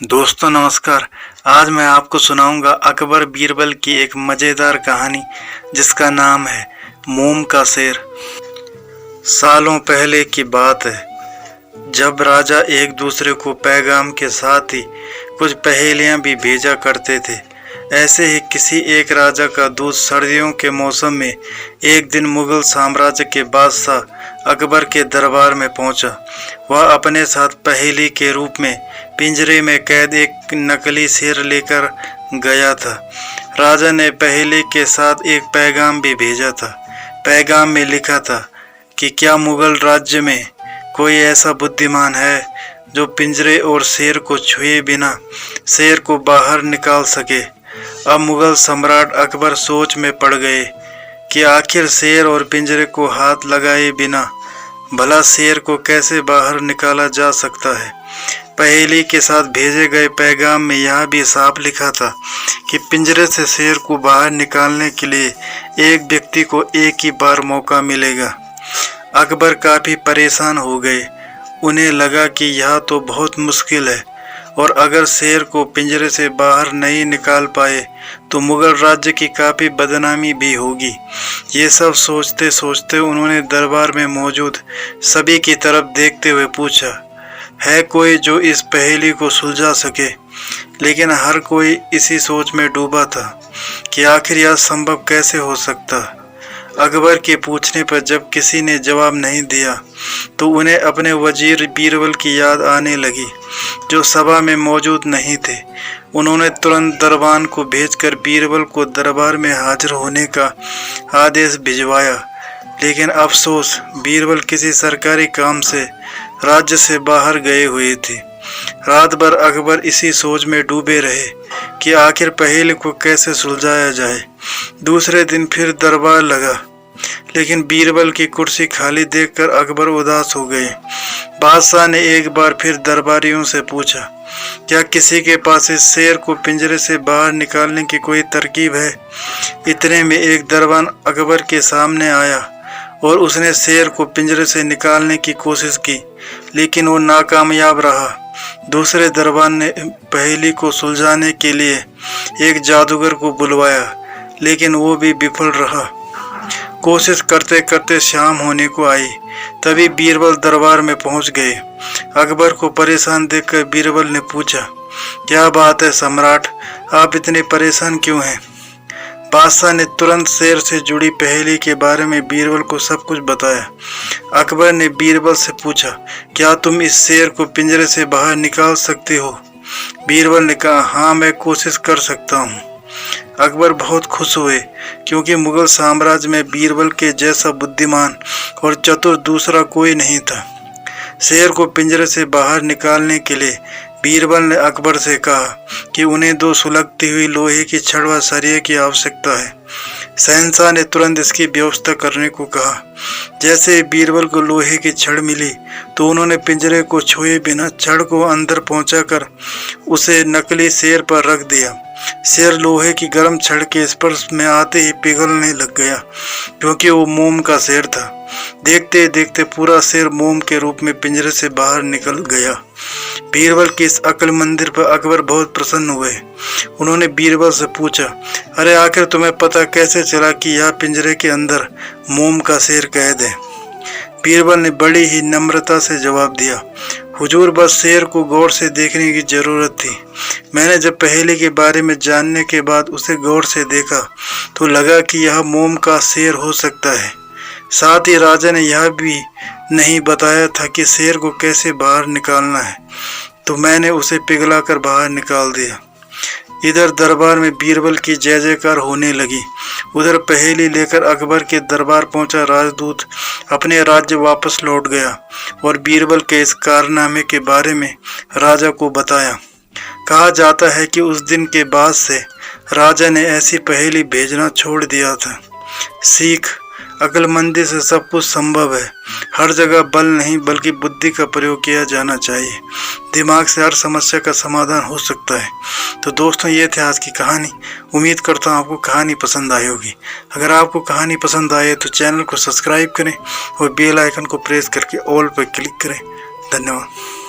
दोस्तों नमस्कार। आज मैं आपको सुनाऊंगा अकबर बीरबल की एक मज़ेदार कहानी जिसका नाम है मोम का शेर। सालों पहले की बात है, जब राजा एक दूसरे को पैगाम के साथ ही कुछ पहेलियां भी भेजा करते थे। ऐसे ही किसी एक राजा का दूत सर्दियों के मौसम में एक दिन मुगल साम्राज्य के बादशाह अकबर के दरबार में पहुंचा। वह अपने साथ पहेली के रूप में पिंजरे में कैद एक नकली शेर लेकर गया था। राजा ने पहेली के साथ एक पैगाम भी भेजा था। पैगाम में लिखा था कि क्या मुगल राज्य में कोई ऐसा बुद्धिमान है जो पिंजरे और शेर को छुए बिना शेर को बाहर निकाल सके। अब मुगल सम्राट अकबर सोच में पड़ गए कि आखिर शेर और पिंजरे को हाथ लगाए बिना भला शेर को कैसे बाहर निकाला जा सकता है। पहेली के साथ भेजे गए पैगाम में यह भी साफ लिखा था कि पिंजरे से शेर को बाहर निकालने के लिए एक व्यक्ति को एक ही बार मौका मिलेगा। अकबर काफ़ी परेशान हो गए। उन्हें लगा कि यह तो बहुत मुश्किल है और अगर शेर को पिंजरे से बाहर नहीं निकाल पाए तो मुगल राज्य की काफ़ी बदनामी भी होगी। ये सब सोचते सोचते उन्होंने दरबार में मौजूद सभी की तरफ देखते हुए पूछा, है कोई जो इस पहेली को सुलझा सके। लेकिन हर कोई इसी सोच में डूबा था कि आखिर यह संभव कैसे हो सकता। अकबर के पूछने पर जब किसी ने जवाब नहीं दिया तो उन्हें अपने वजीर बीरबल की याद आने लगी, जो सभा में मौजूद नहीं थे। उन्होंने तुरंत दरबान को भेजकर बीरबल को दरबार में हाजिर होने का आदेश भिजवाया। लेकिन अफसोस, बीरबल किसी सरकारी काम से राज्य से बाहर गए हुए थे। रात भर अकबर इसी सोच में डूबे रहे कि आखिर पहेली को कैसे सुलझाया जाए। दूसरे दिन फिर दरबार लगा, लेकिन बीरबल की कुर्सी खाली देखकर अकबर उदास हो गए। बादशाह ने एक बार फिर दरबारियों से पूछा, क्या किसी के पास इस शेर को पिंजरे से बाहर निकालने की कोई तरकीब है। इतने में एक दरबान अकबर के सामने आया और उसने शेर को पिंजरे से निकालने की कोशिश की, लेकिन वो नाकामयाब रहा। दूसरे दरबान ने पहेली को सुलझाने के लिए एक जादूगर को बुलवाया, लेकिन वो भी विफल रहा। कोशिश करते करते शाम होने को आई, तभी बीरबल दरबार में पहुंच गए। अकबर को परेशान देखकर बीरबल ने पूछा, क्या बात है सम्राट, आप इतने परेशान क्यों हैं। बादशाह ने तुरंत शेर से जुड़ी पहेली के बारे में बीरबल को सब कुछ बताया। अकबर ने बीरबल से पूछा, क्या तुम इस शेर को पिंजरे से बाहर निकाल सकते हो। बीरबल ने कहा, हाँ मैं कोशिश कर सकता हूँ। अकबर बहुत खुश हुए, क्योंकि मुगल साम्राज्य में बीरबल के जैसा बुद्धिमान और चतुर दूसरा कोई नहीं था। शेर को पिंजरे से बाहर निकालने के लिए बीरबल ने अकबर से कहा कि उन्हें 2 सुलगती हुई लोहे की छड़ व सरिये की आवश्यकता है। शहंशाह ने तुरंत इसकी व्यवस्था करने को कहा। जैसे ही बीरबल को लोहे की छड़ मिली तो उन्होंने पिंजरे को छुए बिना छड़ को अंदर पहुंचाकर उसे नकली शेर पर रख दिया। शेर लोहे की गर्म छड़ के स्पर्श में आते ही पिघलने लग गया, क्योंकि वो मोम का शेर था। देखते देखते पूरा शेर मोम के रूप में पिंजरे से बाहर निकल गया। बीरबल की इस अक्लमंदी पर अकबर बहुत प्रसन्न हुए। उन्होंने बीरबल से पूछा, अरे आखिर तुम्हें पता कैसे चला कि यह पिंजरे के अंदर मोम का शेर कैद है। बीरबल ने बड़ी ही नम्रता से जवाब दिया, हुजूर बस शेर को गौर से देखने की जरूरत थी। मैंने जब पहेली के बारे में जानने के बाद उसे गौर से देखा तो लगा कि यह मोम का शेर हो सकता है। साथ ही राजा ने यह भी नहीं बताया था कि शेर को कैसे बाहर निकालना है, तो मैंने उसे पिघलाकर बाहर निकाल दिया। इधर दरबार में बीरबल की जय जयकार होने लगी। उधर पहेली लेकर अकबर के दरबार पहुंचा राजदूत अपने राज्य वापस लौट गया और बीरबल के इस कारनामे के बारे में राजा को बताया। कहा जाता है कि उस दिन के बाद से राजा ने ऐसी पहेली भेजना छोड़ दिया था। सीख, अक्लमंदी से सब कुछ संभव है। हर जगह बल नहीं बल्कि बुद्धि का प्रयोग किया जाना चाहिए। दिमाग से हर समस्या का समाधान हो सकता है। तो दोस्तों, ये थे आज की कहानी। उम्मीद करता हूँ आपको कहानी पसंद आई होगी। अगर आपको कहानी पसंद आए तो चैनल को सब्सक्राइब करें और बेल आइकन को प्रेस करके ऑल पर क्लिक करें। धन्यवाद।